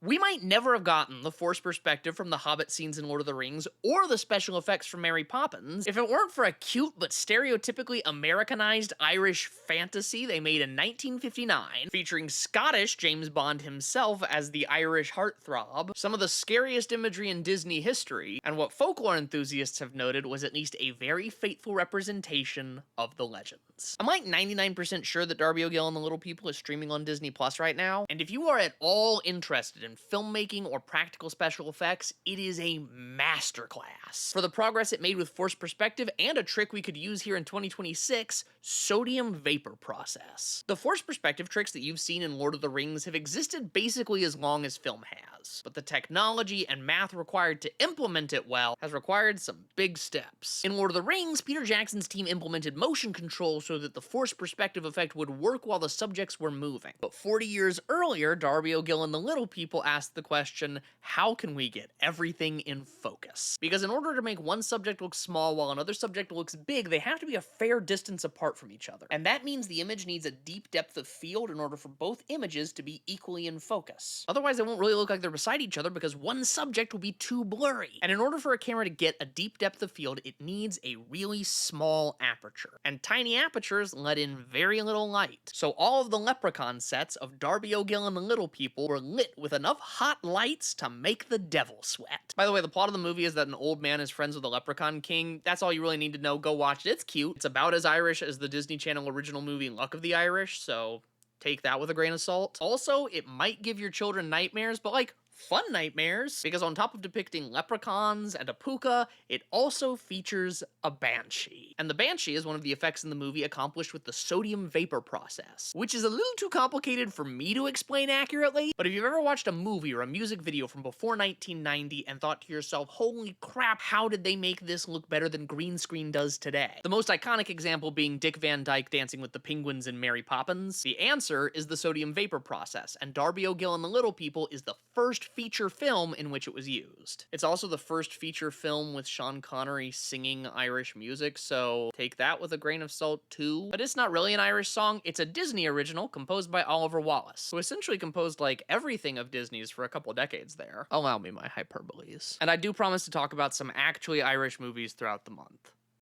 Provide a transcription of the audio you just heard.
We might never have gotten the Force perspective from the Hobbit scenes in Lord of the Rings or the special effects from Mary Poppins if it weren't for a cute but stereotypically Americanized Irish fantasy they made in 1959, featuring Scottish James Bond himself as the Irish heartthrob, some of the scariest imagery in Disney history, and what folklore enthusiasts have noted was at least a very faithful representation of the legends. I'm like 99% sure that Darby O'Gill and the Little People is streaming on Disney Plus right now, and if you are at all interested in filmmaking or practical special effects, it is a masterclass. For the progress it made with forced perspective and a trick we could use here in 2026, sodium vapor process. The forced perspective tricks that you've seen in Lord of the Rings have existed basically as long as film has, but the technology and math required to implement it well has required some big steps. In Lord of the Rings, Peter Jackson's team implemented motion control so that the forced perspective effect would work while the subjects were moving. But 40 years earlier, Darby O'Gill and the Little People asked the question, how can we get everything in focus? Because in order to make one subject look small while another subject looks big, they have to be a fair distance apart from each other. And that means the image needs a deep depth of field in order for both images to be equally in focus. Otherwise, they won't really look like they're beside each other because one subject will be too blurry. And in order for a camera to get a deep depth of field, it needs a really small aperture. And tiny apertures let in very little light. So all of the Leprechaun sets of Darby O'Gill and the Little People were lit with enough hot lights to make the devil sweat. By the way, the plot of the movie is that an old man is friends with a leprechaun king. That's all you really need to know. Go watch it. It's cute. It's about as Irish as the Disney Channel original movie Luck of the Irish, so take that with a grain of salt. Also, it might give your children nightmares, but like, fun nightmares, because on top of depicting leprechauns and a puka, it also features a banshee. And the banshee is one of the effects in the movie accomplished with the sodium vapor process, which is a little too complicated for me to explain accurately, but if you've ever watched a movie or a music video from before 1990 and thought to yourself, holy crap, how did they make this look better than green screen does today? The most iconic example being Dick Van Dyke dancing with the penguins in Mary Poppins. The answer is the sodium vapor process, and Darby O'Gill and the Little People is the first feature film in which it was used. It's also the first feature film with Sean Connery singing Irish music, so take that with a grain of salt too. But it's not really an Irish song, it's a Disney original composed by Oliver Wallace, who essentially composed like everything of Disney's for a couple decades there. Allow me my hyperboles. And I do promise to talk about some actually Irish movies throughout the month.